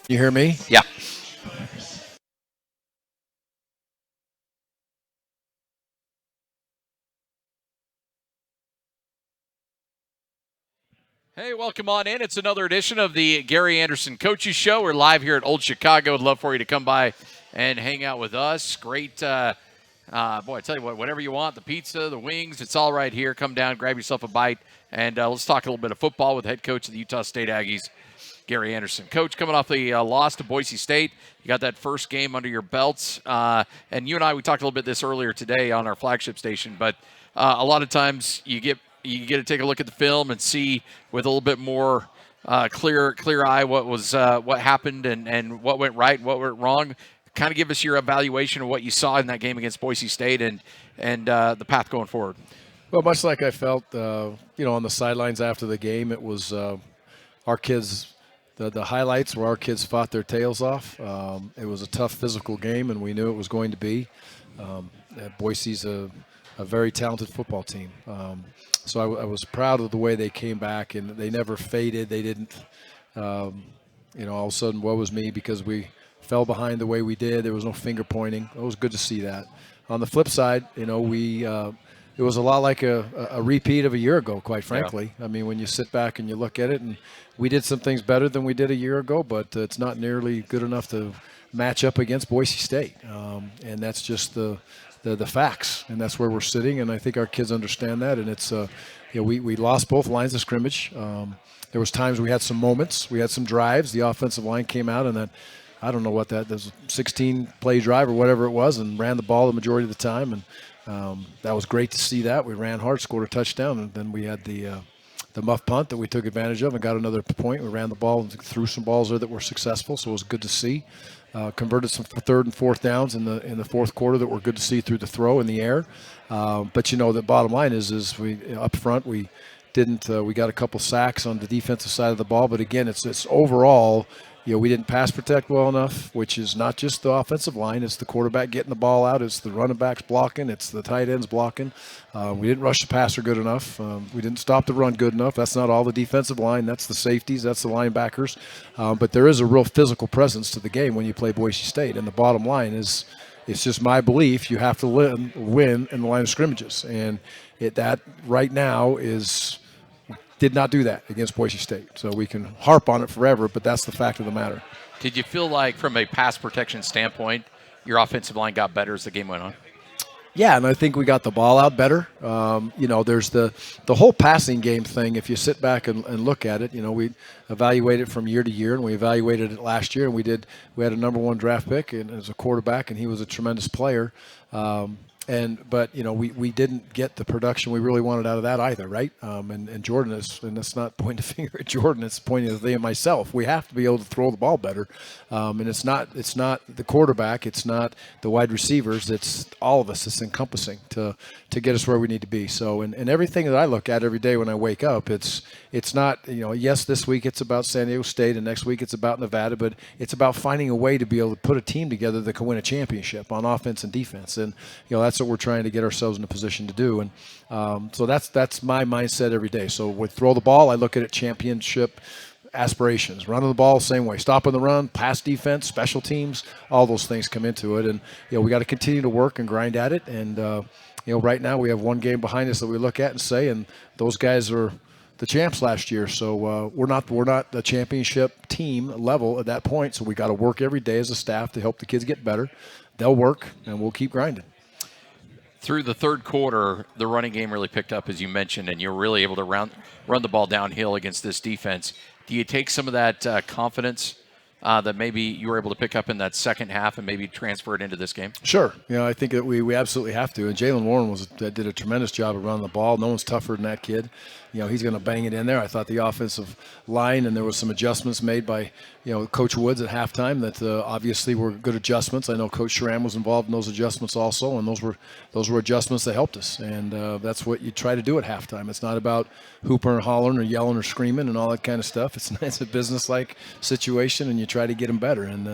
You hear me? Yeah. Hey, welcome on in. It's another edition of the Gary Andersen Coaches Show. We're live here at Old Chicago. I'd love for you to come by and hang out with us. Great, boy, I tell you what, whatever you want, the pizza, the wings, it's all right here. Come down, grab yourself a bite, and let's talk a little bit of football with head coach of the Utah State Aggies, Gary Andersen. Coach, coming off the loss to Boise State, you got that first game under your belts. And you and I, we talked a little bit this earlier today on our flagship station, but a lot of times you get to take a look at the film and see with a little bit more clear eye what happened and what went right and what went wrong. Kind of give us your evaluation of what you saw in that game against Boise State and the path going forward. Well, much like I felt, on the sidelines after the game, it was our kids. The highlights were our kids fought their tails off. It was a tough physical game, and we knew it was going to be. Boise's a very talented football team. So I was proud of the way they came back, and they never faded. They didn't, all of a sudden, woe was me because we fell behind the way we did. There was no finger pointing. It was good to see that. On the flip side, it was a lot like a repeat of a year ago, quite frankly. Yeah. I mean, when you sit back and you look at it, and we did some things better than we did a year ago, but it's not nearly good enough to match up against Boise State. And that's just the facts, and that's where we're sitting, and I think our kids understand that. And it's we lost both lines of scrimmage. There was times we had some moments, we had some drives. The offensive line came out, and then I don't know what that was, 16-play drive or whatever it was, and ran the ball the majority of the time, and that was great to see that. We ran hard, scored a touchdown, and then we had the muff punt that we took advantage of and got another point. We ran the ball and threw some balls there that were successful, so it was good to see. Converted some third and fourth downs in the fourth quarter that were good to see through the throw in the air. But the bottom line is we up front we didn't we got a couple sacks on the defensive side of the ball. But again, it's overall. We didn't pass protect well enough, which is not just the offensive line. It's the quarterback getting the ball out. It's the running backs blocking. It's the tight ends blocking. We didn't rush the passer good enough. We didn't stop the run good enough. That's not all the defensive line. That's the safeties. That's the linebackers. But there is a real physical presence to the game when you play Boise State. And the bottom line is, it's just my belief you have to win in the line of scrimmages. And that right now did not do that against Boise State. So we can harp on it forever, but that's the fact of the matter. Did you feel like, from a pass protection standpoint, your offensive line got better as the game went on? Yeah, and I think we got the ball out better. There's the whole passing game thing. If you sit back and look at it, we evaluate it from year to year, and we evaluated it last year, and we had a number one draft pick and as a quarterback, and he was a tremendous player. But we didn't get the production we really wanted out of that either, right? And Jordan and that's not pointing a finger at Jordan. It's pointing at myself. We have to be able to throw the ball better, and it's not the quarterback, it's not the wide receivers, it's all of us. It's encompassing to get us where we need to be. So, and everything that I look at every day when I wake up, it's not yes, this week it's about San Diego State, and next week it's about Nevada, but it's about finding a way to be able to put a team together that can win a championship on offense and defense, and that's what we're trying to get ourselves in a position to do. And so that's my mindset every day. So with throw the ball, I look at it championship aspirations. Running the ball, same way. Stopping the run, pass defense, special teams, all those things come into it. And we got to continue to work and grind at it. And right now we have one game behind us that we look at and say, and those guys are the champs last year. So we're not the championship team level at that point. So we got to work every day as a staff to help the kids get better. They'll work, and we'll keep grinding. Through the third quarter, the running game really picked up, as you mentioned, and you're really able to run the ball downhill against this defense. Do you take some of that confidence that maybe you were able to pick up in that second half and maybe transfer it into this game? Sure. I think that we absolutely have to. And Jaylen Warren did a tremendous job of running the ball. No one's tougher than that kid. He's going to bang it in there. I thought the offensive line, and there was some adjustments made by, Coach Woods at halftime that obviously were good adjustments. I know Coach Schramm was involved in those adjustments also, and those were adjustments that helped us. And that's what you try to do at halftime. It's not about hooping or hollering or yelling or screaming and all that kind of stuff. It's a business-like situation, and you try to get them better. And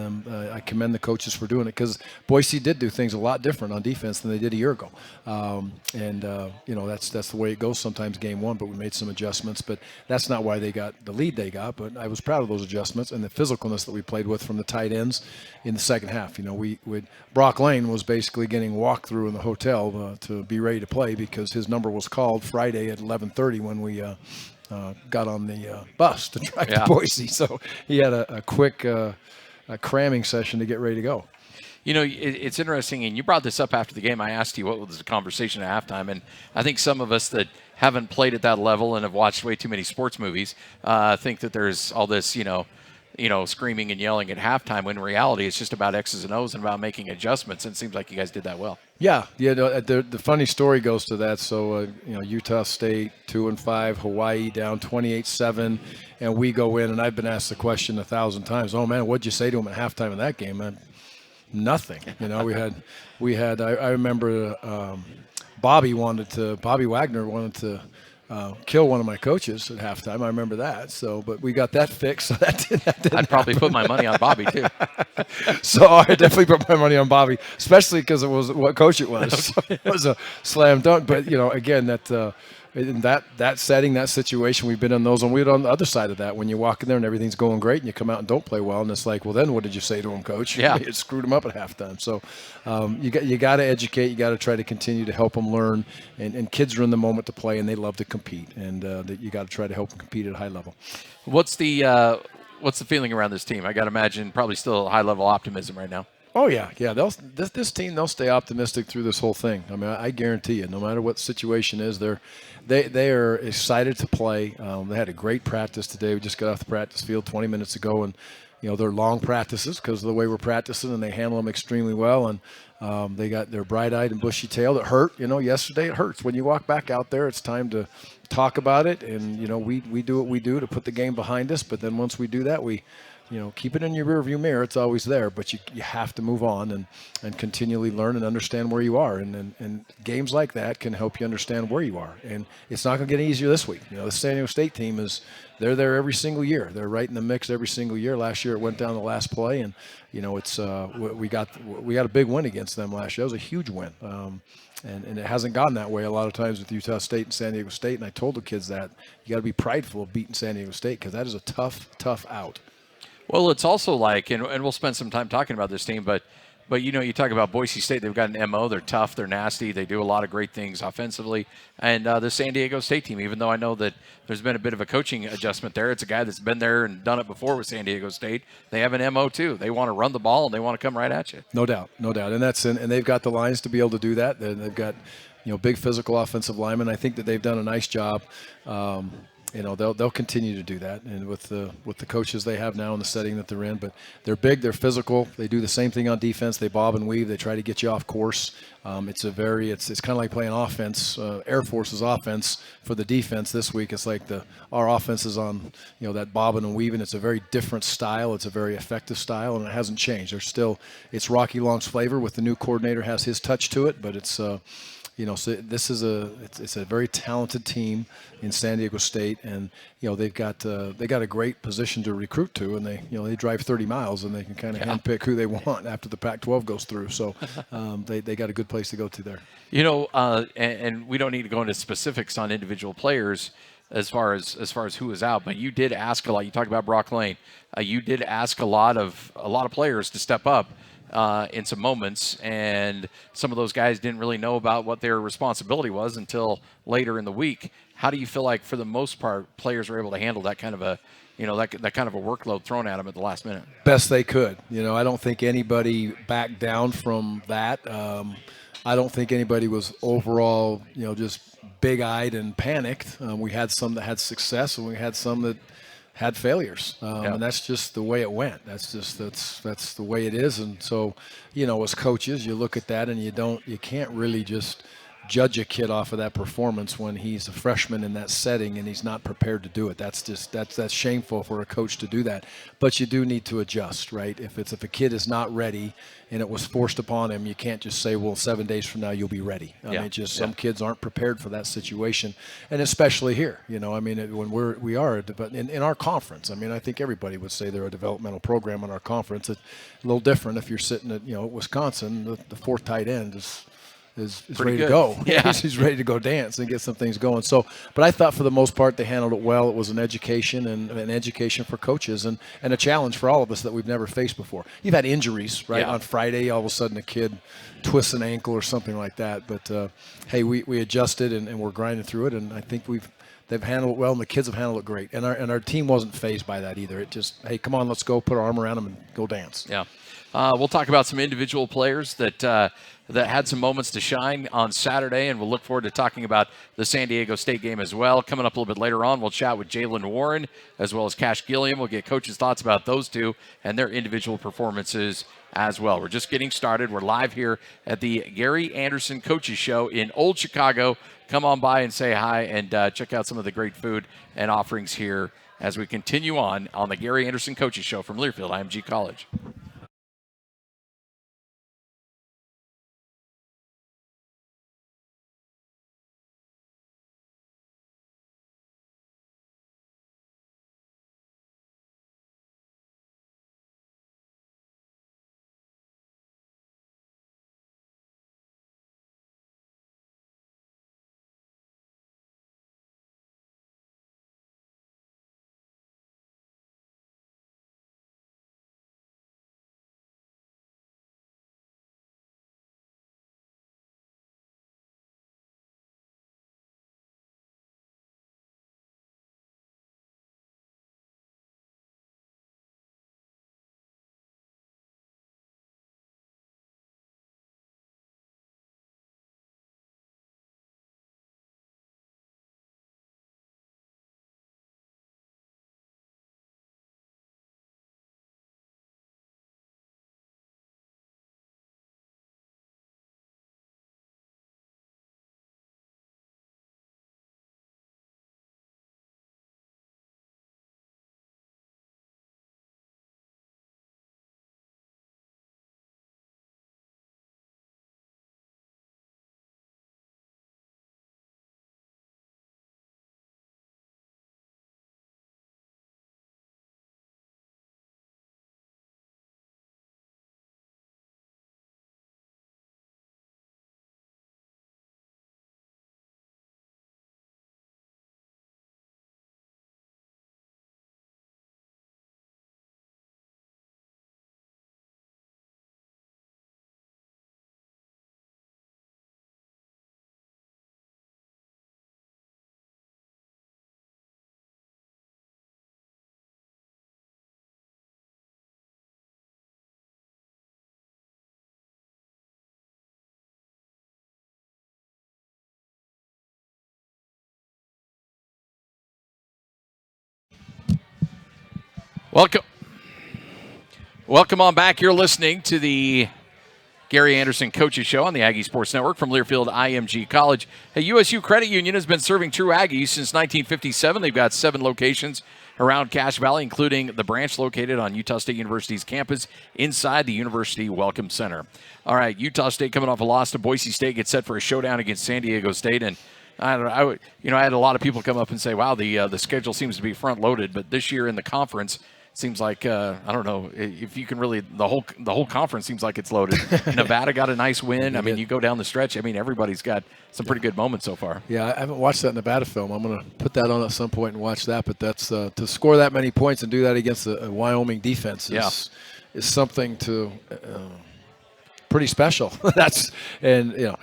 I commend the coaches for doing it, because Boise did do things a lot different on defense than they did a year ago. That's the way it goes sometimes game one, but we made some adjustments. But that's not why they got the lead they got. But I was proud of those adjustments and the physicalness that we played with from the tight ends in the second half. Brock Lane was basically getting walked through in the hotel to be ready to play, because his number was called Friday at 11:30 when we got on the bus to drive to Boise. So he had a quick cramming session to get ready to go. It's interesting, and you brought this up after the game. I asked you what was the conversation at halftime, and I think some of us that haven't played at that level and have watched way too many sports movies think that there's all this, screaming and yelling at halftime, when in reality it's just about X's and O's and about making adjustments, and it seems like you guys did that well. Yeah. The funny story goes to that. So, Utah State 2-5, Hawaii down 28-7, and we go in, and I've been asked the question 1,000 times, oh, man, what'd you say to him at halftime in that game, man? Nothing. We had. I remember Bobby Wagner wanted to kill one of my coaches at halftime. I remember that. So, but we got that fixed. So that didn't I'd probably put my money on Bobby too. So I definitely put my money on Bobby, especially because it was what coach it was. So it was a slam dunk. But again, in that setting, that situation, we've been in those, and we're on the other side of that. When you walk in there and everything's going great, and you come out and don't play well, and it's like, well, then what did you say to him, coach? Yeah, it screwed him up at halftime. So you got to educate, you got to try to continue to help them learn, and kids are in the moment to play, and they love to compete, and you got to try to help them compete at a high level. What's the feeling around this team? I got to imagine probably still a high level optimism right now. Oh yeah. This team, they'll stay optimistic through this whole thing. I mean, I guarantee you, no matter what the situation is, they are excited to play. They had a great practice today. We just got off the practice field 20 minutes ago, and they're long practices because of the way we're practicing, and they handle them extremely well. And they got their bright-eyed and bushy-tailed. It hurt, yesterday. It hurts when you walk back out there. It's time to talk about it, and we do what we do to put the game behind us. But then once we do that, we keep it in your rearview mirror. It's always there, but you have to move on and continually learn and understand where you are. And games like that can help you understand where you are. And it's not going to get any easier this week. The San Diego State team they're there every single year. They're right in the mix every single year. Last year it went down the last play, and it's we got a big win against them last year. That was a huge win. And it hasn't gone that way a lot of times with Utah State and San Diego State. And I told the kids that you got to be prideful of beating San Diego State, because that is a tough out. Well, it's also like, and we'll spend some time talking about this team, but you talk about Boise State. They've got an MO. They're tough. They're nasty. They do a lot of great things offensively. And the San Diego State team, even though I know that there's been a bit of a coaching adjustment there, it's a guy that's been there and done it before with San Diego State. They have an MO too. They want to run the ball, and they want to come right at you. No doubt. And and they've got the lines to be able to do that. They've got big physical offensive linemen. I think that they've done a nice job. They'll continue to do that, and with the coaches they have now in the setting that they're in. But they're big, they're physical. They do the same thing on defense. They bob and weave. They try to get you off course. It's kind of like playing offense, Air Force's offense for the defense this week. It's like our offense is on that bobbing and weaving. It's a very different style. It's a very effective style, and it hasn't changed. It's Rocky Long's flavor. With the new coordinator, has his touch to it, but it's. So this is it's a very talented team in San Diego State, and they got a great position to recruit to, and they drive 30 miles, and they can kind of handpick who they want after the Pac-12 goes through. So they got a good place to go to there. And we don't need to go into specifics on individual players as far as who is out, but you did ask a lot. You talked about Brock Lane. You did ask a lot of players to step up in some moments, and some of those guys didn't really know about what their responsibility was until later in the week. How do you feel like, for the most part, players were able to handle that kind of a that kind of a workload thrown at them at the last minute? Best they could. I don't think anybody backed down from that. I don't think anybody was overall, just big-eyed and panicked. We had some that had success, and we had some that had failures, and that's just the way it went. That's the way it is. And so, as coaches, you look at that and you can't really just judge a kid off of that performance when he's a freshman in that setting and he's not prepared to do it. That's shameful for a coach to do that. But you do need to adjust, right? If a kid is not ready and it was forced upon him, you can't just say, well, 7 days from now you'll be ready. I mean, some kids aren't prepared for that situation, and especially here. When we are in our conference. I mean, I think everybody would say they're a developmental program in our conference. It's a little different if you're sitting at Wisconsin. The fourth tight end is ready to go. Yeah. He's ready to go dance and get some things going. So, but I thought for the most part they handled it well. It was an education and an education for coaches and a challenge for all of us that we've never faced before. You've had injuries, right? Yeah. On Friday, all of a sudden a kid twists an ankle or something like that. But, hey, we adjusted and we're grinding through it, and I think they've handled it well, and the kids have handled it great. And our team wasn't fazed by that either. It just, hey, come on, let's go, put our arm around them and go dance. Yeah. We'll talk about some individual players that had some moments to shine on Saturday, and we'll look forward to talking about the San Diego State game as well. Coming up a little bit later on, we'll chat with Jaylen Warren as well as Gilliam. We'll get Coach's thoughts about those two and their individual performances as well. We're just getting started. We're live here at the Gary Andersen Coaches Show in Old Chicago. Come on by and say hi and check out some of the great food and offerings here as we continue on the Gary Andersen Coaches Show from Learfield IMG College. Welcome on back. You're listening to the Gary Andersen Coaches Show on the Aggie Sports Network from Learfield IMG College. Hey, USU Credit Union has been serving true Aggies since 1957. They've got 7 locations around Cache Valley, including the branch located on Utah State University's campus inside the University Welcome Center. All right, Utah State coming off a loss to Boise State gets set for a showdown against San Diego State. And I had a lot of people come up and say, wow, the schedule seems to be front-loaded. But this year in the conference, seems like I don't know if you can really the whole conference seems like it's loaded. Nevada got a nice win. I mean, you go down the stretch. I mean, everybody's got some pretty good moments so far. Yeah, I haven't watched that Nevada film. I'm going to put that on at some point and watch that. But that's to score that many points and do that against a Wyoming defense is something to pretty special. It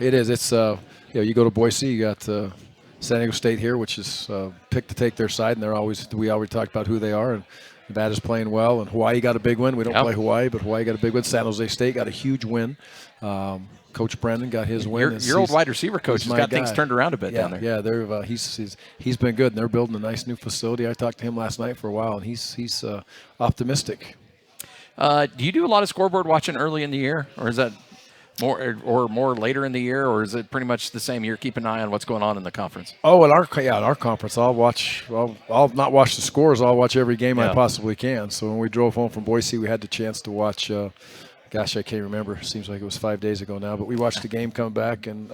is. It's you go to Boise, you got San Diego State here, which is picked to take their side, and we already talked about who they are. And Nevada's playing well, and Hawaii got a big win. We don't play Hawaii, but Hawaii got a big win. San Jose State got a huge win. Coach Brennan got his win. Your old wide receiver coach has got things turned around a bit down there. Yeah, he's been good, and they're building a nice new facility. I talked to him last night for a while, and he's optimistic. Do you do a lot of scoreboard watching early in the year, or is that more later in the year, or is it pretty much the same? You're keeping an eye on what's going on in the conference. Oh, at our conference, I'll not watch the scores. I'll watch every game I possibly can. So when we drove home from Boise, we had the chance to watch. Gosh, I can't remember. Seems like it was 5 days ago now. But we watched the game come back, and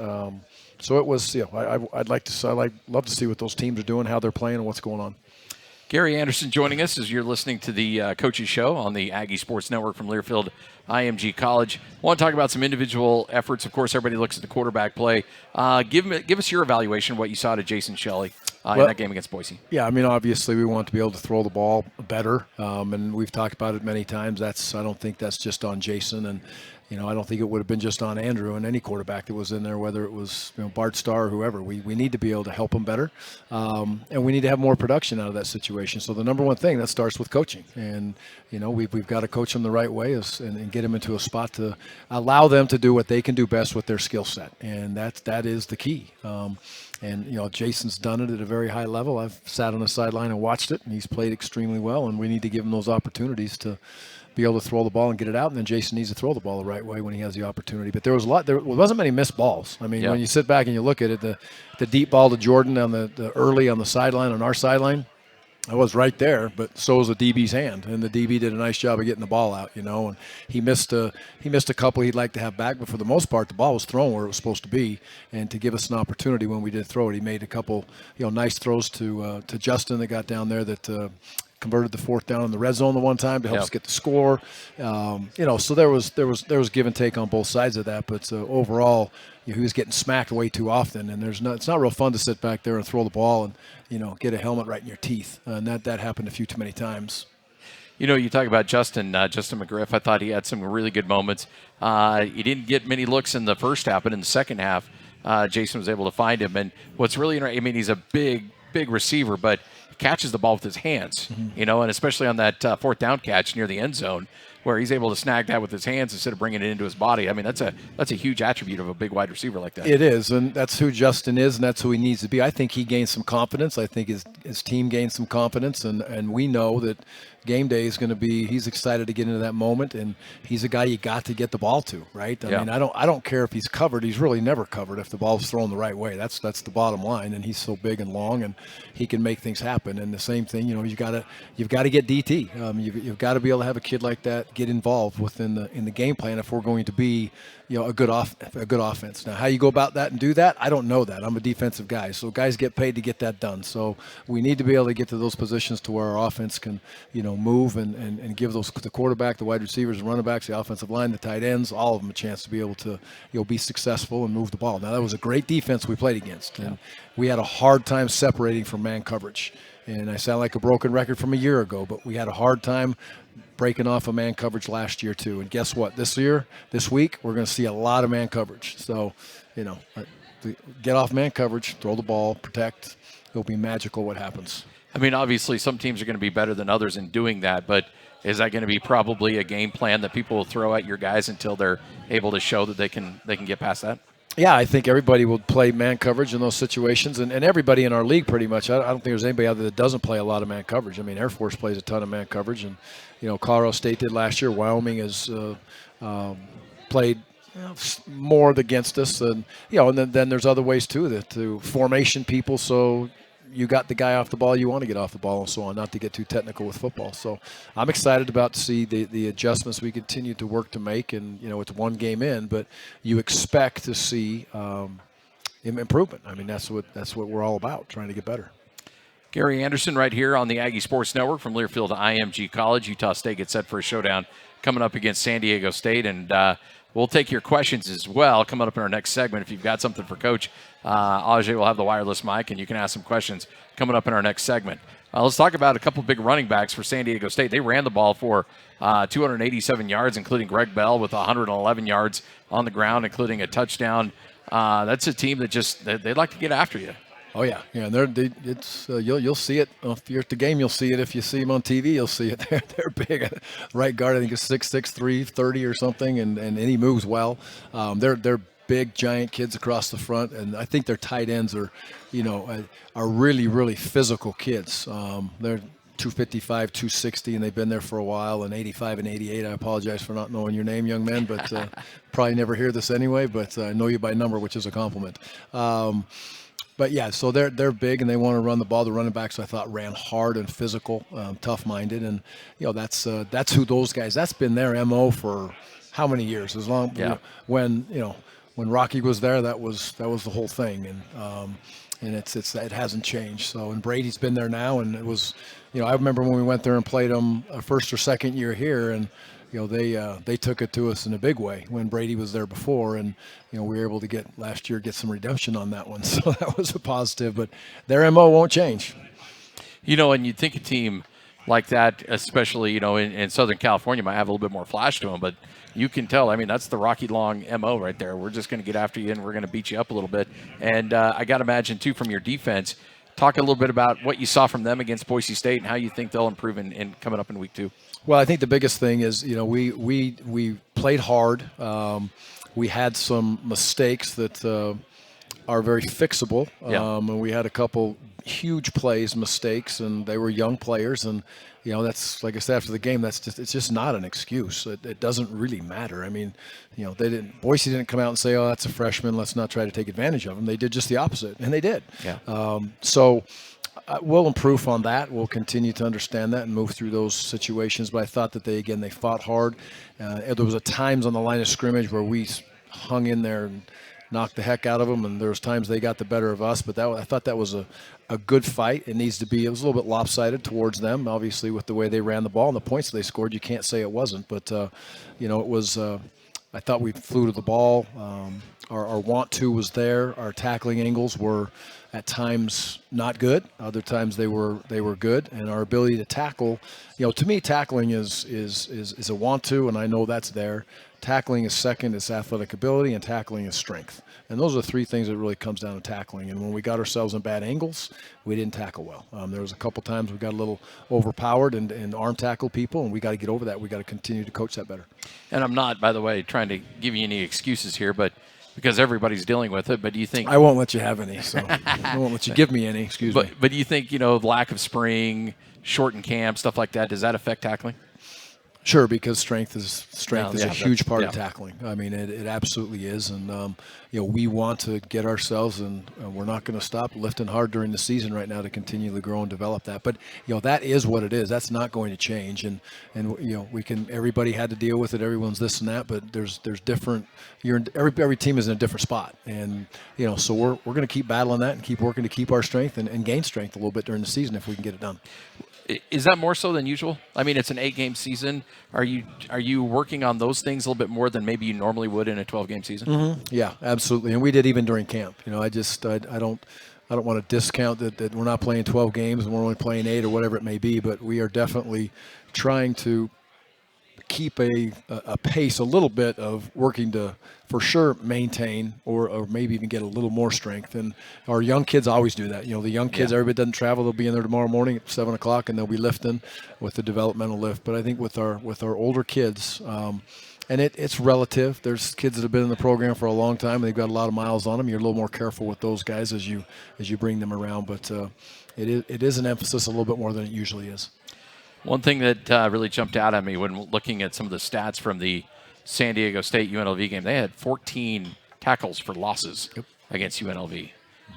so it was. I'd love to see what those teams are doing, how they're playing, and what's going on. Gary Andersen joining us as you're listening to the Coaches Show on the Aggie Sports Network from Learfield IMG College. I want to talk about some individual efforts. Of course, everybody looks at the quarterback play. Give us your evaluation of what you saw to Jason Shelley in that game against Boise. Yeah, I mean, obviously we want to be able to throw the ball better, and we've talked about it many times. I don't think that's just on Jason, and I don't think it would have been just on Andrew and any quarterback that was in there, whether it was Bart Starr or whoever. We need to be able to help them better, and we need to have more production out of that situation. So the number one thing, that starts with coaching, and we've got to coach them the right way and get them into a spot to allow them to do what they can do best with their skill set, and that is the key. And Jason's done it at a very high level. I've sat on the sideline and watched it, and he's played extremely well, and we need to give him those opportunities to be able to throw the ball and get it out, and then Jason needs to throw the ball the right way when he has the opportunity. But there wasn't many missed balls. I mean, when you sit back and you look at it, the deep ball to Jordan on the early on the sideline, on our sideline, I was right there, but so was the DB's hand, and the DB did a nice job of getting the ball out, and he missed a couple he'd like to have back, but for the most part, the ball was thrown where it was supposed to be, and to give us an opportunity when we did throw it, he made a couple, nice throws to Justin that got down there that converted the fourth down in the red zone the one time to help us get the score. So there was give and take on both sides of that, but overall, he was getting smacked way too often, and it's not real fun to sit back there and throw the ball and get a helmet right in your teeth, and that happened a few too many times. You talk about Justin McGriff. I thought he had some really good moments. He didn't get many looks in the first half, but in the second half, Jason was able to find him. And what's really interesting, I mean, he's a big receiver, but he catches the ball with his hands, and especially on that fourth down catch near the end zone, where he's able to snag that with his hands instead of bringing it into his body. I mean, that's a huge attribute of a big wide receiver like that. It is, and that's who Justin is, and that's who he needs to be. I think he gained some confidence. I think his team gained some confidence, and we know that game day is going to be, he's excited to get into that moment, and he's a guy you got to get the ball to, right? I mean, I don't care if he's covered. He's really never covered if the ball's thrown the right way. That's the bottom line, and he's so big and long, and he can make things happen. And the same thing, you've got to get DT. You've got to be able to have a kid like that get involved in the game plan if we're going to be a good offense. Now, how you go about that and do that, I don't know that. I'm a defensive guy, so guys get paid to get that done. So we need to be able to get to those positions to where our offense can move and give the quarterback, the wide receivers, the running backs, the offensive line, the tight ends, all of them a chance to be able to be successful and move the ball. Now, that was a great defense we played against, and we had a hard time separating from man coverage. And I sound like a broken record from a year ago, but we had a hard time breaking off of man coverage last year too. And guess what? This week, we're going to see a lot of man coverage. So, get off man coverage, throw the ball, protect. It'll be magical what happens. I mean, obviously, some teams are going to be better than others in doing that, but is that going to be probably a game plan that people will throw at your guys until they're able to show that they can get past that? Yeah, I think everybody will play man coverage in those situations, and everybody in our league pretty much. I don't think there's anybody out there that doesn't play a lot of man coverage. I mean, Air Force plays a ton of man coverage, and Colorado State did last year. Wyoming has played more against us, and then there's other ways too, to formation people. So you got the guy off the ball you want to get off the ball and so on, not to get too technical with football. So I'm excited about to see the adjustments we continue to work to make, and it's one game in, but you expect to see improvement. I mean, that's what we're all about, trying to get better. Gary Andersen right here on the Aggie Sports Network from Learfield IMG College. Utah State gets set for a showdown coming up against San Diego State, and we'll take your questions as well coming up in our next segment. If you've got something for Coach, Ajay will have the wireless mic, and you can ask some questions coming up in our next segment. Let's talk about a couple big running backs for San Diego State. They ran the ball for 287 yards, including Greg Bell with 111 yards on the ground, including a touchdown. That's a team that they'd like to get after you. Oh yeah. You'll see it if you're at the game. You'll see it if you see them on TV. You'll see it. They're big. Right guard, I think is 6'6", 330 or something, and he moves well. They're big, giant kids across the front, and I think their tight ends are really, really physical kids. They're 255, 260, and they've been there for a while, and 85 and 88. I apologize for not knowing your name, young man, but probably never hear this anyway, but I know you by number, which is a compliment. But yeah, so they're big and they want to run the ball. The running backs, I thought, ran hard and physical, tough-minded, and that's who those guys. That's been their MO for how many years? As long when Rocky was there, that was the whole thing, and it hasn't changed. So, and Brady's been there now, and it was, I remember when we went there and played them first or second year here, and they took it to us in a big way when Brady was there before, and we were able to get some redemption on that one, so that was a positive. But their MO won't change. And you'd think a team like that, especially in Southern California, might have a little bit more flash to them, but you can tell. I mean, that's the Rocky Long MO right there. We're just going to get after you, and we're going to beat you up a little bit. And I got to imagine too, from your defense, talk a little bit about what you saw from them against Boise State and how you think they'll improve in coming up in week 2. Well, I think the biggest thing is, we played hard. We had some mistakes that are very fixable, and we had a couple huge mistakes, and they were young players, and that's, like I said after the game, it's just not an excuse. It doesn't really matter. I mean, Boise didn't come out and say, "Oh, that's a freshman, let's not try to take advantage of him." They did just the opposite, and they did. Yeah. So we'll improve on that. We'll continue to understand that and move through those situations. But I thought that they fought hard. There was times on the line of scrimmage where we hung in there and knocked the heck out of them, and there was times they got the better of us. But I thought that was a good fight. It was a little bit lopsided towards them, obviously, with the way they ran the ball and the points they scored. You can't say it wasn't. But it was. I thought we flew to the ball. Our want to was there. Our tackling angles were at times not good. Other times they were good. And our ability to tackle, to me, tackling is a want to, and I know that's there. Tackling is second, it's athletic ability, and tackling is strength. And those are the three things that really comes down to tackling. And when we got ourselves in bad angles, we didn't tackle well. There was a couple times we got a little overpowered and arm tackled people, and we got to get over that. We got to continue to coach that better. And I'm not, by the way, trying to give you any excuses here, but because everybody's dealing with it. But do you think I won't let you have any? So I won't let you give me any. Excuse me. But do you think lack of spring, shortened camp, stuff like that, does that affect tackling? Sure, because strength is a huge part of tackling. I mean, it absolutely is, and we want to get ourselves, and we're not going to stop lifting hard during the season right now to continue to grow and develop that. But that is what it is. That's not going to change, and we can. Everybody had to deal with it. Everyone's this and that, but there's different. Every team is in a different spot, and so we're going to keep battling that and keep working to keep our strength and gain strength a little bit during the season if we can get it done. Is that more so than usual? I mean, it's an 8-game season. Are you working on those things a little bit more than maybe you normally would in a 12-game season? Mm-hmm. Yeah, absolutely. And we did even during camp. I don't want to discount that we're not playing 12 games and we're only playing 8 or whatever it may be, but we are definitely trying to keep a pace a little bit of working to for sure maintain or maybe even get a little more strength. And our young kids always do that. The young kids, everybody doesn't travel. They'll be in there tomorrow morning at 7 o'clock and they'll be lifting with the developmental lift. But I think with our older kids, and it's relative. There's kids that have been in the program for a long time and they've got a lot of miles on them. You're a little more careful with those guys as you bring them around. But it is an emphasis a little bit more than it usually is. One thing that really jumped out at me when looking at some of the stats from the San Diego State UNLV game, they had 14 tackles for losses against UNLV.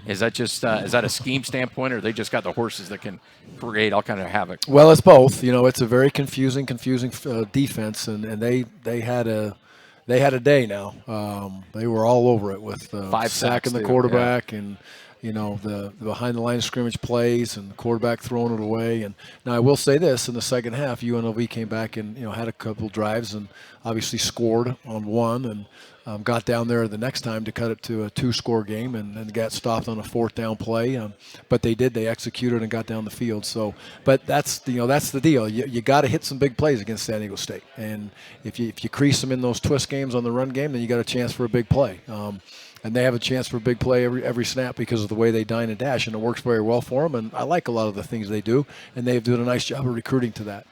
Is that just is that a scheme standpoint, or they just got the horses that can create all kind of havoc? Well, it's both. It's a very confusing defense, and they had a day now. They were all over it with 5 sacking the quarterback and. The behind the line of scrimmage plays and the quarterback throwing it away. And now I will say this, in the second half, UNLV came back and, had a couple drives and obviously scored on one and got down there the next time to cut it to a 2-score game and then got stopped on a 4th down play. But they executed and got down the field. So, but that's the deal. You got to hit some big plays against San Diego State. And if you crease them in those twist games on the run game, then you got a chance for a big play. And they have a chance for a big play every snap because of the way they dine and dash, and it works very well for them. And I like a lot of the things they do, and they've done a nice job of recruiting to that.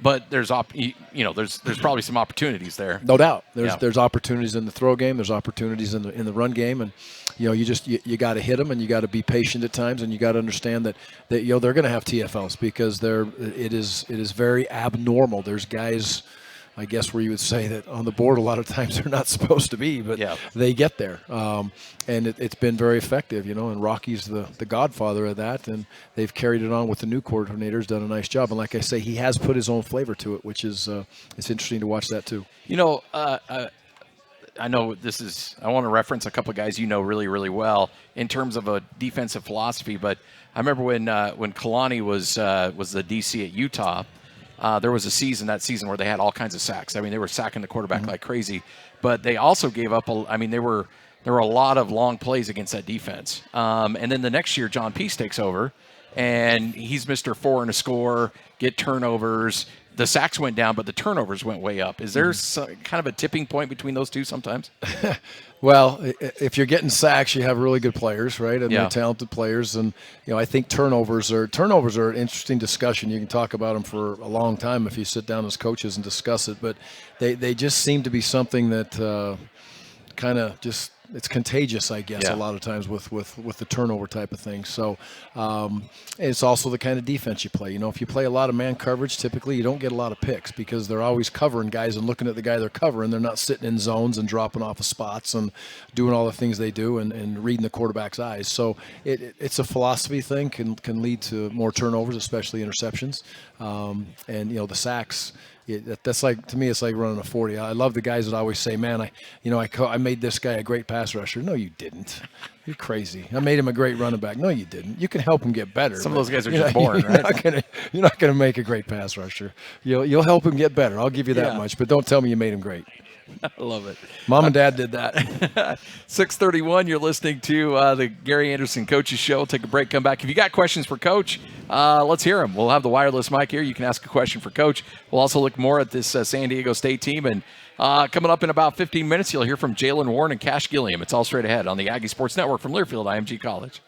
but there's there's probably some opportunities there. No doubt. Yeah. There's opportunities in the throw game. There's opportunities in the run game, and you got to hit them, and you got to be patient at times, and you got to understand that they're going to have TFLs because it is very abnormal. There's guys, I guess, where you would say that on the board a lot of times they're not supposed to be, but they get there. And it's been very effective, and Rocky's the godfather of that, and they've carried it on with the new coordinator's done a nice job. And like I say, he has put his own flavor to it, which is it's interesting to watch that too. I know I want to reference a couple of guys really, really well in terms of a defensive philosophy, but I remember when Kalani was the DC at Utah, there was that season where they had all kinds of sacks. I mean, they were sacking the quarterback like crazy, but they also gave up there were a lot of long plays against that defense. And then the next year, John Peace takes over, and he's Mr. 4 and a score, get turnovers. The sacks went down, but the turnovers went way up. Is there kind of a tipping point between those two sometimes? Well, if you're getting sacks, you have really good players, right? And they're talented players. And, I think turnovers are an interesting discussion. You can talk about them for a long time if you sit down as coaches and discuss it. But they just seem to be something that kind of just – it's contagious, I guess, a lot of times with the turnover type of thing. So it's also the kind of defense you play. If you play a lot of man coverage, typically you don't get a lot of picks because they're always covering guys and looking at the guy they're covering. They're not sitting in zones and dropping off of spots and doing all the things they do and reading the quarterback's eyes. So it's a philosophy thing, can lead to more turnovers, especially interceptions. And the sacks. That's like, to me, it's like running a 40. I love the guys that always say, man, I made this guy a great pass rusher. No, you didn't. You're crazy. I made him a great running back. No, you didn't. You can help him get better. Some of those guys are just born, right? You're not gonna make a great pass rusher. You'll help him get better. I'll give you that much, but don't tell me you made him great. I love it. Mom and Dad did that. 6:31, you're listening to the Gary Andersen Coaches Show. We'll take a break, come back. If you got questions for Coach, let's hear them. We'll have the wireless mic here. You can ask a question for Coach. We'll also look more at this San Diego State team. And coming up in about 15 minutes, you'll hear from Jaylen Warren and Koch Gilliam. It's all straight ahead on the Aggie Sports Network from Learfield IMG College.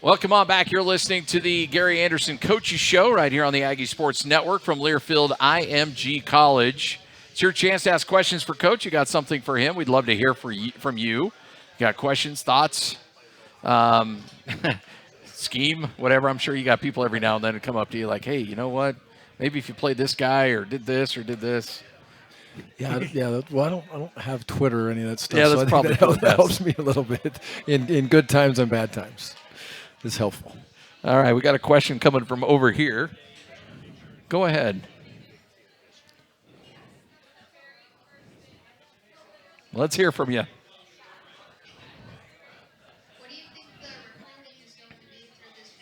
Welcome on back. You're listening to the Gary Andersen Coaches Show right here on the Aggie Sports Network from Learfield IMG College. It's your chance to ask questions for Coach. You got something for him? We'd love to hear from you. You got questions, thoughts, scheme, whatever. I'm sure you got people every now and then who come up to you like, hey, you know what? Maybe if you played this guy or did this or did this. Yeah. Well, I don't have Twitter or any of that stuff. Yeah, that's so I probably think that helps me a little bit in good times and bad times. It's helpful. All right, we got a question coming from over here. Go ahead. Let's hear from you. What do you think the recruiting is going to be through this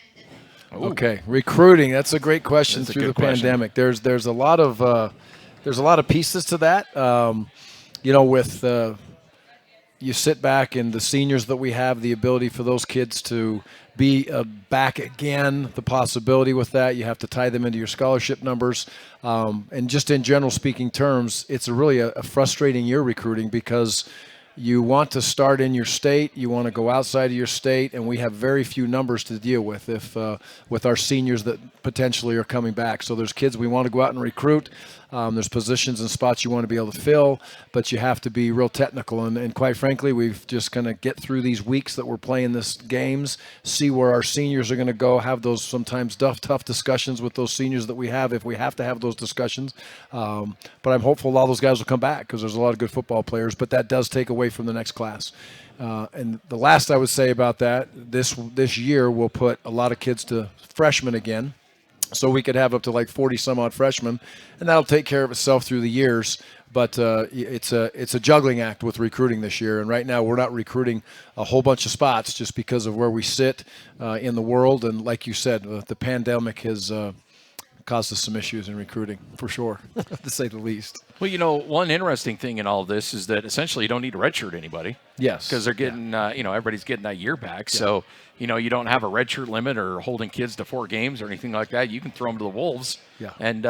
pandemic? Okay, recruiting. That's a great question That's a through the good question. pandemic. There's a lot of pieces to that. With you sit back and the seniors that we have, the ability for those kids to be back again, the possibility with that, you have to tie them into your scholarship numbers. And just in general speaking terms, it's really a frustrating year recruiting because you want to start in your state, you want to go outside of your state, and we have very few numbers to deal with with our seniors that potentially are coming back. So there's kids we want to go out and recruit. There's positions and spots you want to be able to fill, but you have to be real technical. And quite frankly, we've just going to get through these weeks that we're playing this games, see where our seniors are going to go, have those sometimes tough discussions with those seniors that we have if we have to have those discussions. But I'm hopeful a lot of those guys will come back because there's a lot of good football players, but that does take away from the next class. And the last I would say about that, this year we'll put a lot of kids to freshmen again. So we could have up to like 40 some odd freshmen, and that'll take care of itself through the years. But it's a juggling act with recruiting this year. And right now we're not recruiting a whole bunch of spots just because of where we sit in the world. And like you said, the pandemic has caused us some issues in recruiting for sure, to say the least. Well, one interesting thing in all of this is that essentially you don't need to redshirt anybody. Yes. Because they're getting, everybody's getting that year back. Yeah. So, you don't have a redshirt limit or holding kids to 4 games or anything like that. You can throw them to the Wolves. Yeah. And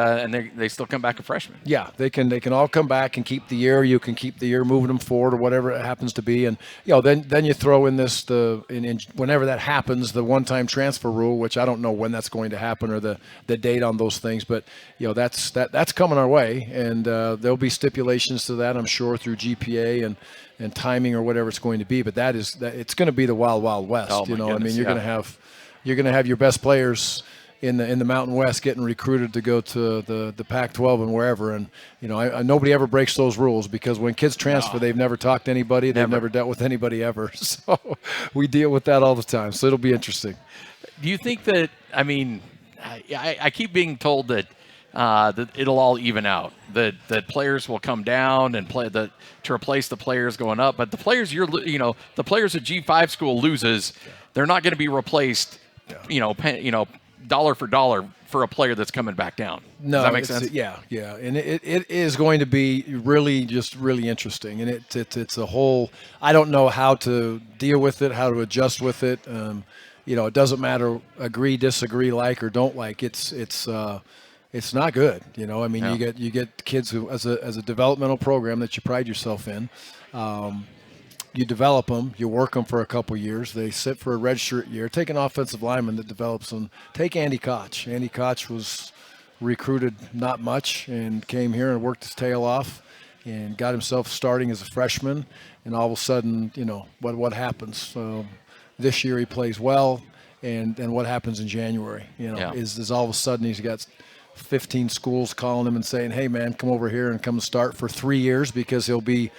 they still come back a freshman. Yeah, they can all come back and keep the year. You can keep the year moving them forward or whatever it happens to be. And then you throw in this whenever that happens, the one-time transfer rule, which I don't know when that's going to happen or the date on those things, but that's coming our way, and there'll be stipulations to that, I'm sure, through GPA and timing or whatever it's going to be. But it's going to be the wild west. Oh, my goodness, you're going to have your best players in the Mountain West getting recruited to go to the Pac-12 and wherever. And nobody ever breaks those rules because when kids transfer, they've never talked to anybody, they've never dealt with anybody ever. So we deal with that all the time. So it'll be interesting. Do you think that? I keep being told that it'll all even out. That players will come down and play to replace the players going up. But the players the players at G5 school loses, they're not going to be replaced. Dollar for dollar for a player that's coming back down. No, does that make sense? Yeah, and it is going to be really interesting, and it's a whole. I don't know how to deal with it, how to adjust with it. It doesn't matter agree, disagree, like or don't like. It's not good. You get kids who, as a developmental program that you pride yourself in. You develop them, you work them for a couple years. They sit for a redshirt year. Take an offensive lineman that develops them. Take Andy Koch. Andy Koch was recruited not much and came here and worked his tail off and got himself starting as a freshman. And all of a sudden, what happens? This year he plays well, and what happens in January? Is all of a sudden he's got 15 schools calling him and saying, "Hey man, come over here and come start for 3 years," because he'll be.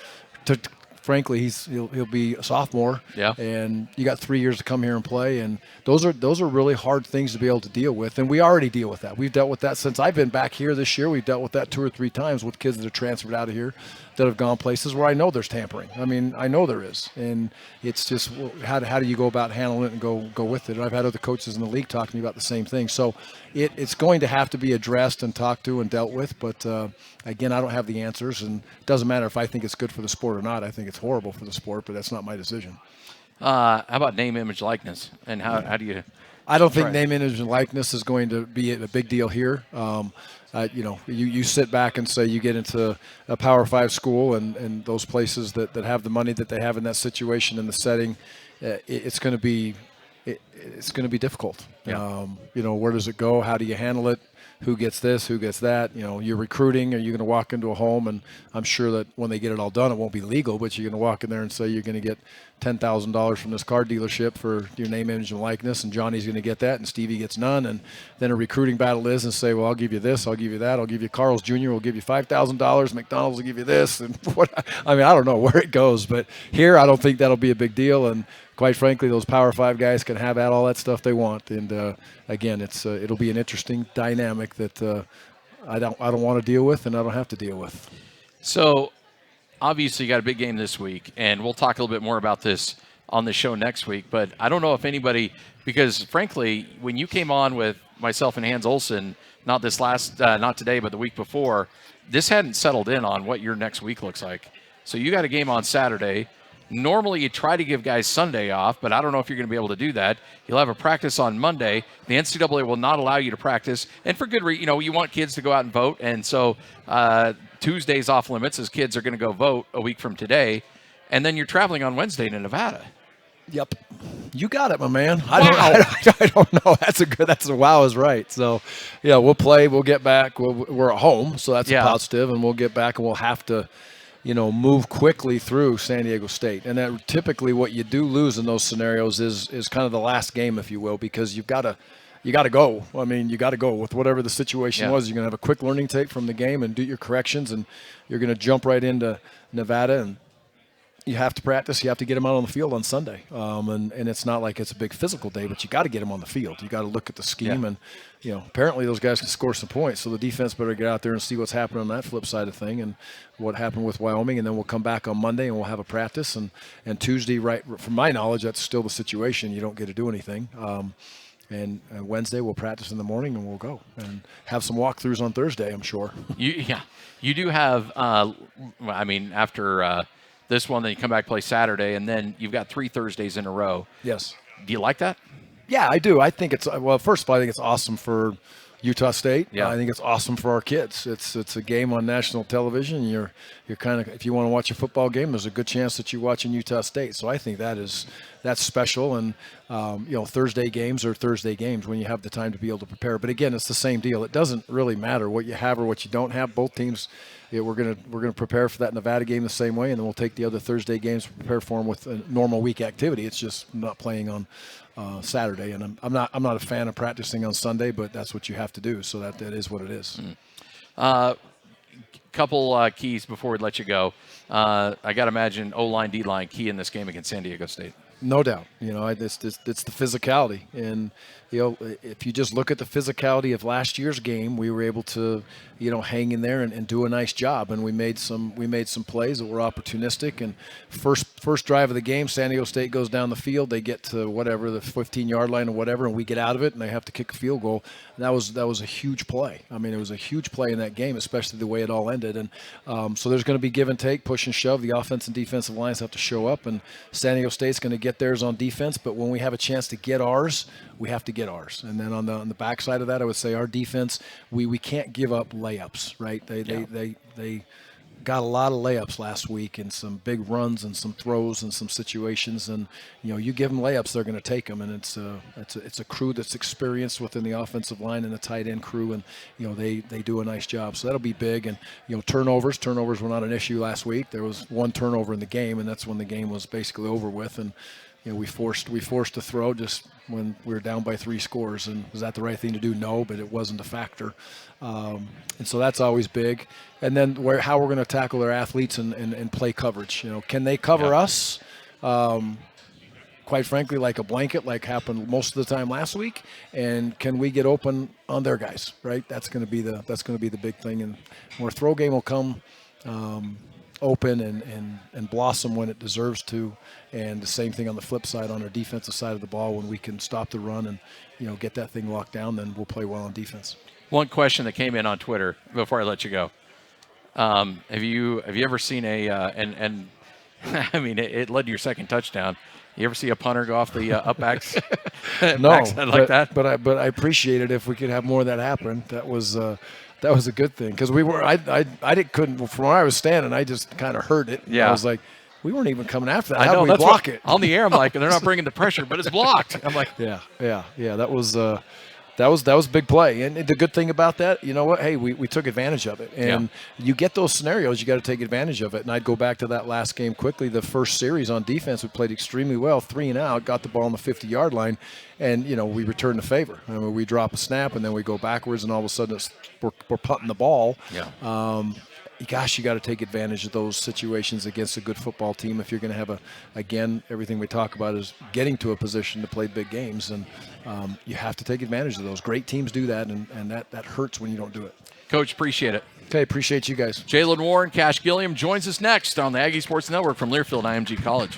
Frankly, he'll be a sophomore, and you got 3 years to come here and play, and those are really hard things to be able to deal with, and we already deal with that. We've dealt with that since I've been back here this year. We've dealt with that 2 or 3 times with kids that have transferred out of here that have gone places where I know there's tampering. I know there is, and it's just how do you go about handling it and go with it. And I've had other coaches in the league talk to me about the same thing. So it's going to have to be addressed and talked to and dealt with, but again, I don't have the answers, and it doesn't matter if I think it's good for the sport or not. I think it's horrible for the sport, but that's not my decision. How about name, image, likeness, and how do you? I don't think name, image, and likeness is going to be a big deal here. You sit back and say you get into a Power 5 school and those places that have the money that they have in that situation and the setting, it's going to be it's going to be difficult. Yeah. Where does it go? How do you handle it? Who gets this? Who gets that? You're recruiting. Are you going to walk into a home? And I'm sure that when they get it all done, it won't be legal, but you're going to walk in there and say you're going to get $10,000 from this car dealership for your name, image, and likeness, and Johnny's going to get that, and Stevie gets none. And then a recruiting battle is and say, well, I'll give you this, I'll give you that, I'll give you Carl's Jr. will give you $5,000, McDonald's will give you this, and I don't know where it goes, but here I don't think that'll be a big deal. And quite frankly, those Power 5 guys can have all that stuff they want. And again, it'll be an interesting dynamic that I don't want to deal with, and I don't have to deal with. So, obviously, you got a big game this week, and we'll talk a little bit more about this on the show next week. But I don't know if anybody, because frankly, when you came on with myself and Hans Olsen, not today, but the week before, this hadn't settled in on what your next week looks like. So you got a game on Saturday. Normally, you try to give guys Sunday off, but I don't know if you're going to be able to do that. You'll have a practice on Monday. The NCAA will not allow you to practice, and for good reason. You want kids to go out and vote, and so Tuesday's off limits as kids are going to go vote a week from today, and then you're traveling on Wednesday to Nevada. Yep, you got it, my man. I don't know. That's a wow is right. So, yeah, we'll play. We'll get back. We're at home, so that's a positive, and we'll get back, and we'll have to move quickly through San Diego State. And that typically what you do lose in those scenarios is kind of the last game, if you will, because you got to go. I mean, you got to go with whatever the situation was. You're going to have a quick learning tape from the game and do your corrections, and you're going to jump right into Nevada, and you have to practice. You have to get them out on the field on Sunday. And it's not like it's a big physical day, but you got to get them on the field. You got to look at the scheme, and apparently those guys can score some points. So the defense better get out there and see what's happening on that flip side of thing, and what happened with Wyoming. And then we'll come back on Monday and we'll have a practice. And Tuesday, right, from my knowledge, that's still the situation. You don't get to do anything. And Wednesday we'll practice in the morning and we'll go and have some walkthroughs on Thursday, I'm sure. You do have. After this one, then you come back play Saturday, and then you've got 3 Thursdays in a row. Yes. Do you like that? Yeah, I do. I think first of all, I think it's awesome for Utah State. Yeah. I think it's awesome for our kids. It's a game on national television. You're kind of, if you want to watch a football game, there's a good chance that you're watching Utah State. So I think that's special. And Thursday games are Thursday games when you have the time to be able to prepare. But again, it's the same deal. It doesn't really matter what you have or what you don't have. Both teams, we're gonna prepare for that Nevada game the same way, and then we'll take the other Thursday games, prepare for them with a normal week activity. It's just not playing on Saturday, and I'm not a fan of practicing on Sunday, but that's what you have to do. So that is what it is. Couple keys before we let you go. I got to imagine O-line, D-line key in this game against San Diego State. No doubt. It's the physicality. And, if you just look at the physicality of last year's game, we were able to, hang in there and do a nice job. And we made some plays that were opportunistic. And first drive of the game, San Diego State goes down the field. They get to whatever, the 15-yard line or whatever, and we get out of it, and they have to kick a field goal. And that was a huge play. I mean, it was a huge play in that game, especially the way it all ended. And so there's going to be give and take, push and shove. The offense and defensive lines have to show up, and San Diego State's going to get theirs on defense. But when we have a chance to get ours, we have to get ours. And then on the backside of that, I would say our defense, we can't give up layups, right? They got a lot of layups last week and some big runs and some throws and some situations. And you give them layups, they're going to take them. And it's a crew that's experienced within the offensive line and the tight end crew, and they do a nice job. So that'll be big. And turnovers were not an issue last week. There was one turnover in the game, and that's when the game was basically over with. And we forced a throw just when we were down by 3 scores. And was that the right thing to do? No, but it wasn't a factor. And so that's always big. And then how we're going to tackle their athletes and play coverage. Can they cover us? Quite frankly, like a blanket, like happened most of the time last week. And can we get open on their guys? Right. That's going to be the big thing. And our throw game will come open and blossom when it deserves to. And the same thing on the flip side, on our defensive side of the ball, when we can stop the run and get that thing locked down, then we'll play well on defense. One question that came in on Twitter before I let you go: Have you ever seen and I mean it led to your second touchdown? You ever see a punter go off the upbacks? No, like that. But I appreciate it if we could have more of that happen. That was a good thing, because I couldn't, from where I was standing, I just kind of heard it. Yeah. I was like, we weren't even coming after that. I How know do we that's block what, it? on the air. I'm like, they're not bringing the pressure, but it's blocked. I'm like, Yeah. That was a big play. And the good thing about that, you know what? Hey, we took advantage of it. And you get those scenarios, you got to take advantage of it. And I'd go back to that last game quickly. The first series on defense, we played extremely well, 3 and out, got the ball on the 50-yard line, and we returned the favor. I mean, we drop a snap and then we go backwards, and all of a sudden we're punting the ball. yeah. Gosh, you got to take advantage of those situations against a good football team if you're going to have again, everything we talk about is getting to a position to play big games, and you have to take advantage of those. Great teams do that, and that hurts when you don't do it. Coach, appreciate it. Okay, appreciate you guys. Jaylen Warren, Koch Gilliam joins us next on the Aggie Sports Network from Learfield IMG College.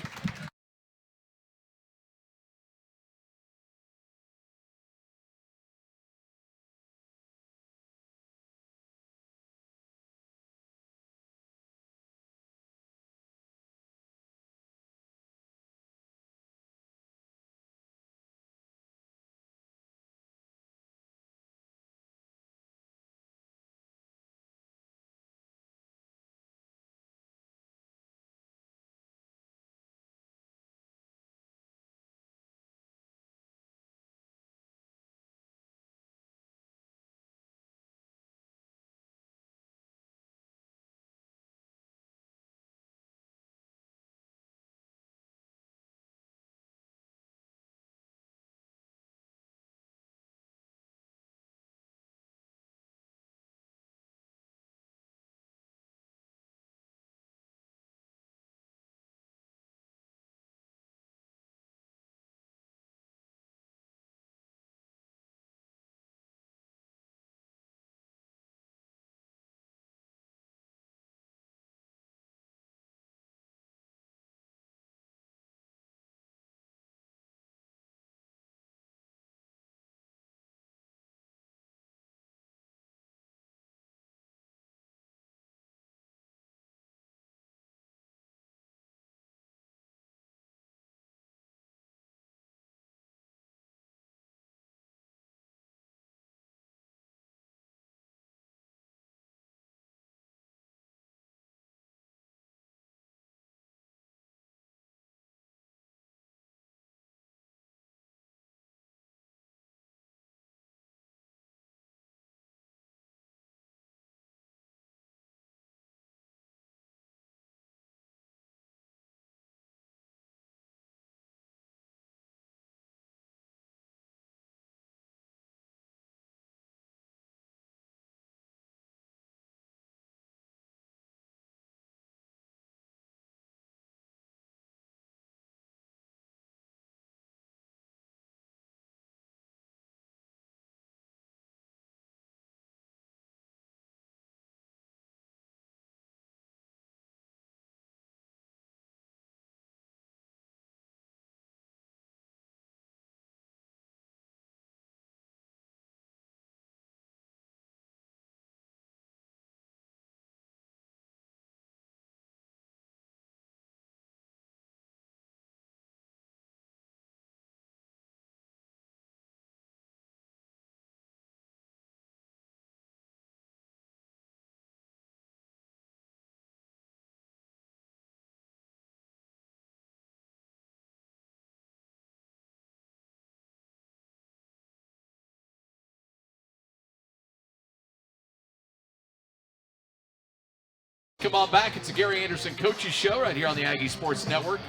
Come on back. It's the Gary Andersen Coaches Show right here on the Aggie Sports Network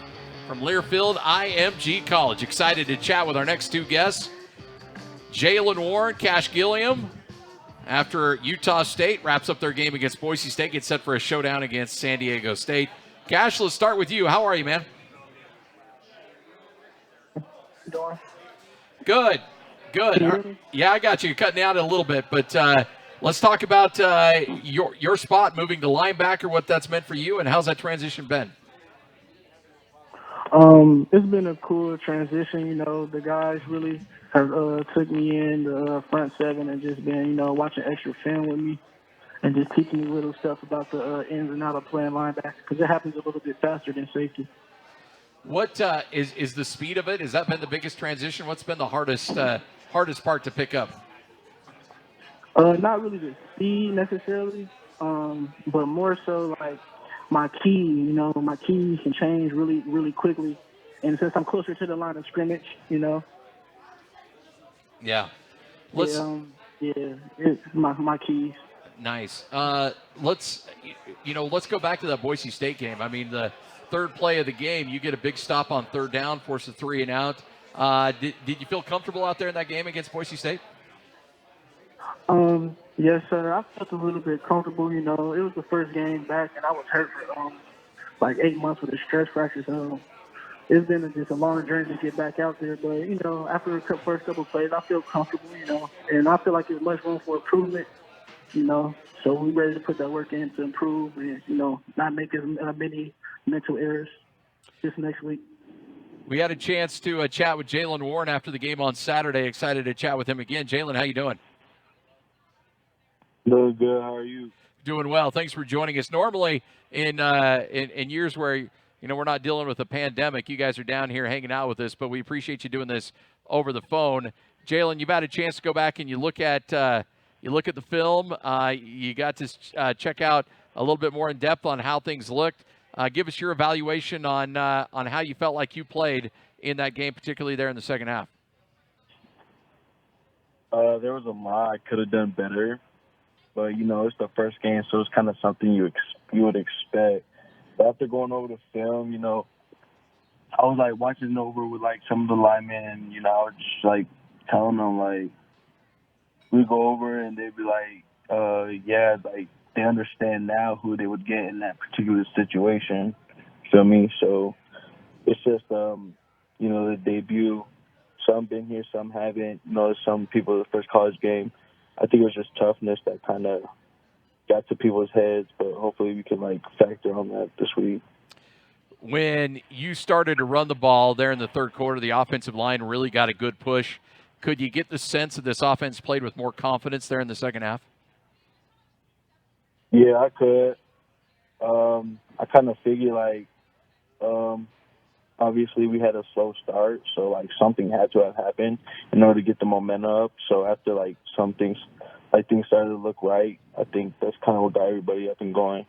from Learfield IMG College. Excited to chat with our next two guests, Jaylen Warren, Koch Gilliam. After Utah State wraps up their game against Boise State, gets set for a showdown against San Diego State. Koch, let's start with you. How are you, man? Good. Yeah, I got you. You're cutting out a little bit, but let's talk about your spot moving to linebacker, what that's meant for you, and how's that transition been? It's been a cool transition. You know, the guys really have took me in the front seven and just been, watching extra film with me and just teaching me little stuff about the ins and outs of playing linebacker because it happens a little bit faster than safety. What is the speed of it? Has that been the biggest transition? What's been the hardest part to pick up? Not really the speed necessarily, but more so like my key, my keys can change really, really quickly. And since I'm closer to the line of scrimmage, Yeah. Let's it's my keys. Nice. Let's go back to that Boise State game. I mean, the third play of the game, you get a big stop on third down, force a 3 and out. Did you feel comfortable out there in that game against Boise State? Yes, sir. I felt a little bit comfortable. It was the first game back, and I was hurt for like 8 months with a stress fracture. So it's been just a long journey to get back out there. But after the first couple of plays, I feel comfortable. And I feel like there's much room for improvement. So we're ready to put that work in to improve and not make as many mental errors this next week. We had a chance to chat with Jaylen Warren after the game on Saturday. Excited to chat with him again. Jaylen, how you doing? Doing good. How are you? Doing well. Thanks for joining us. Normally, in years where we're not dealing with a pandemic, you guys are down here hanging out with us, but we appreciate you doing this over the phone. Jaylen, you've had a chance to go back and you look at the film. You got to check out a little bit more in depth on how things looked. Give us your evaluation on how you felt like you played in that game, particularly there in the second half. There was a lot I could have done better. But, it's the first game, so it's kind of something you would expect. But after going over the film, I was, like, watching it over with, like, some of the linemen, and, I was just, like, telling them, like, we go over and they'd be like, like, they understand now who they would get in that particular situation. Feel me? So it's just, the debut. Some been here, some haven't. Some people, the first college game. I think it was just toughness that kind of got to people's heads, but hopefully we can, like, factor on that this week. When you started to run the ball there in the third quarter, the offensive line really got a good push. Could you get the sense that this offense played with more confidence there in the second half? Yeah, I could. I kind of figure, like, obviously we had a slow start, so, like, something had to have happened in order to get the momentum up. So after, like, things started to look right, I think that's kind of what got everybody up and going.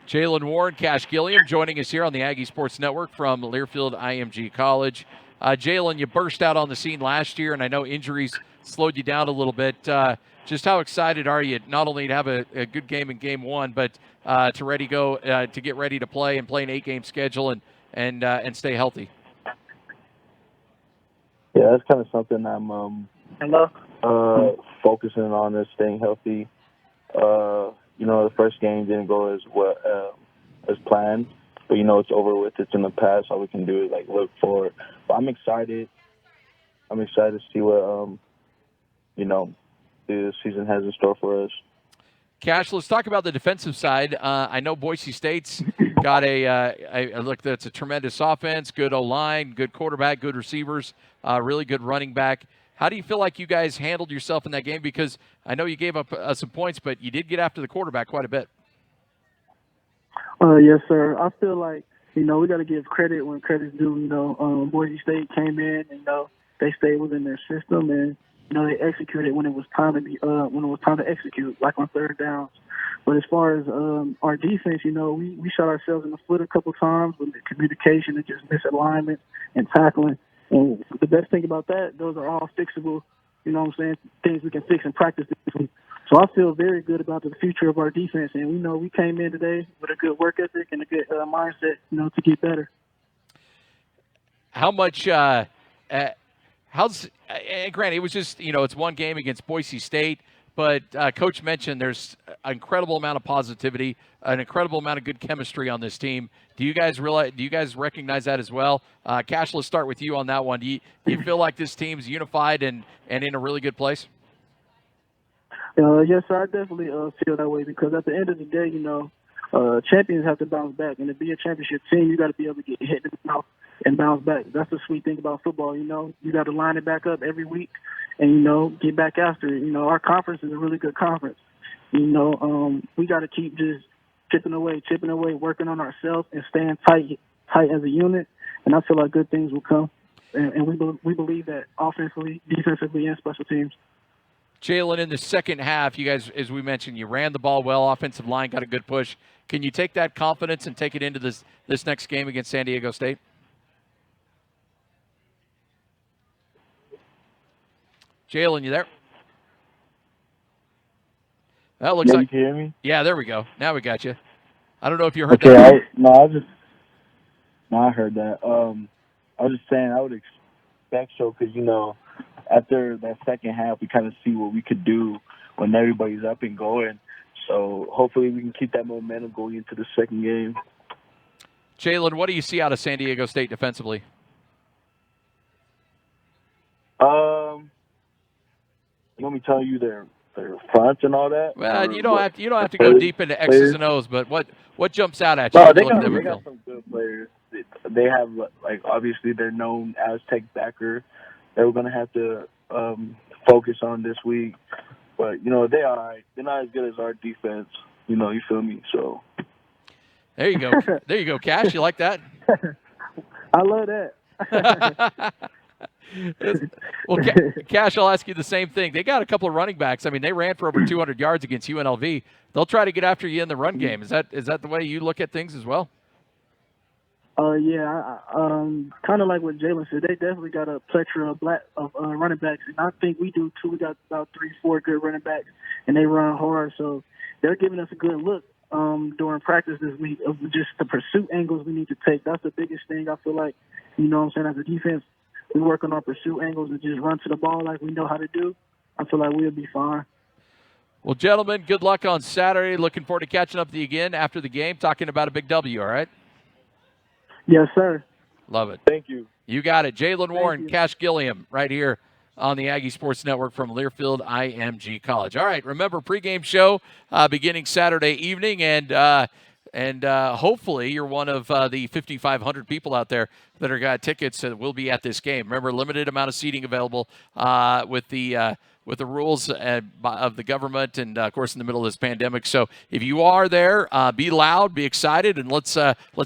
Jaylen Warren, Gilliam joining us here on the Aggie Sports Network from Learfield IMG College. Jaylen, you burst out on the scene last year, and I know injuries slowed you down a little bit. Just how excited are you not only to have a good game in game one, but to get ready to play and play an 8-game schedule and stay healthy? Yeah, that's kind of something I'm focusing on, is staying healthy. The first game didn't go as well as planned, but it's over with. It's in the past. All we can do is, like, look forward. But I'm excited. I'm excited to see what the season has in store for us. Cash, let's talk about the defensive side. I know Boise State's got that's a tremendous offense, good O-line, good quarterback, good receivers, really good running back. How do you feel like you guys handled yourself in that game? Because I know you gave up some points, but you did get after the quarterback quite a bit. Yes, sir. I feel like, we got to give credit when credit's due. Boise State came in and, they stayed within their system, and, they executed when it was time to execute, like on third downs. But as far as our defense, we shot ourselves in the foot a couple times with the communication and just misalignment and tackling. And the best thing about that, those are all fixable, things we can fix in practice this week. So I feel very good about the future of our defense. And we came in today with a good work ethic and a good mindset, to get better. How much granted, it was just, it's one game against Boise State, but Coach mentioned there's an incredible amount of positivity, an incredible amount of good chemistry on this team. Do you guys recognize that as well? Cash, let's start with you on that one. Do you feel like this team's unified and in a really good place? Yes, sir. I definitely feel that way, because at the end of the day, champions have to bounce back. And to be a championship team, you got to be able to get hit in the mouth and bounce back. That's the sweet thing about football, You got to line it back up every week and, get back after it. Our conference is a really good conference. We got to keep just chipping away, working on ourselves and staying tight as a unit. And I feel like good things will come. And we believe that offensively, defensively, and special teams. Jaylen, in the second half, you guys, as we mentioned, you ran the ball well. Offensive line got a good push. Can you take that confidence and take it into this next game against San Diego State? Jaylen, you there? That looks Yeah, like. you can hear me? Yeah, there we go. Now we got you. I don't know if you heard Okay, that. I heard that. I was just saying I would expect so because, you know, after that second half, we kind of see what we could do when everybody's up and going. So hopefully we can keep that momentum going into the second game. Jaylen, what do you see out of San Diego State defensively? You want me to tell you their fronts and all that? Well, Or you don't what? have to go deep into X's Players? and O's, but what jumps out at you? No, when they you look at them got, in they film? got some good players. They have, like, obviously they're known Aztec backer that we're going to have to focus on this week. But, you know, they're all right. They're not as good as our defense. You know, you feel me? So There you go. There you go, Cash. You like that? I love that. Well, Cash, I'll ask you the same thing. They got a couple of running backs. I mean, they ran for over 200 yards against UNLV. They'll try to get after you in the run game. Is that the way you look at things as well? Yeah, kind of like what Jaylen said. They definitely got a plethora of running backs, and I think we do too. We got about 3-4 good running backs, and they run hard. So they're giving us a good look during practice this week of just the pursuit angles we need to take. That's the biggest thing. I feel like, you know what I'm saying, as a defense, we work on our pursuit angles and just run to the ball like we know how to do. I feel like we'll be fine. Well, gentlemen, good luck on Saturday. Looking forward to catching up with you again after the game, talking about a big W, all right? Yes, sir. Love it. thank you. You got it. Jaylen Warren, you. Cash Gilliam, right here on the Aggie Sports Network from Learfield IMG College. All right, remember, pregame show beginning Saturday evening, and hopefully you're one of the 5,500 people out there that are got tickets that will be at this game. Remember, limited amount of seating available with the rules of the government and, of course, in the middle of this pandemic. So if you are there, be loud, be excited, and let's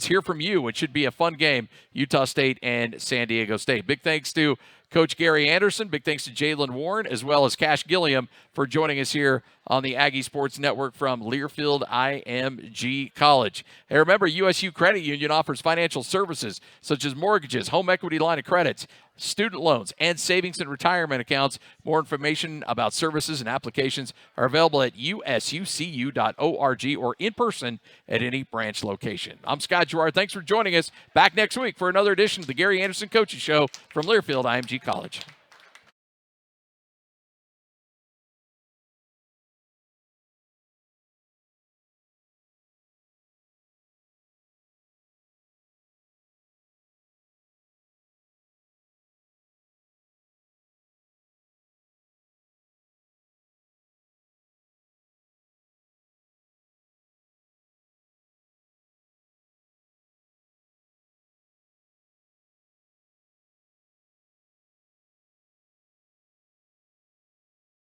hear from you. It should be a fun game, Utah State and San Diego State. Big thanks to Coach Gary Andersen. Big thanks to Jaylen Warren, as well as Cash Gilliam, for joining us here on the Aggie Sports Network from Learfield IMG College. Hey, remember, USU Credit Union offers financial services such as mortgages, home equity line of credits, student loans, and savings and retirement accounts. More information about services and applications are available at usucu.org or in person at any branch location. I'm Scott Gerard. Thanks for joining us. Back next week for another edition of the Gary Andersen Coaches Show from Learfield IMG College.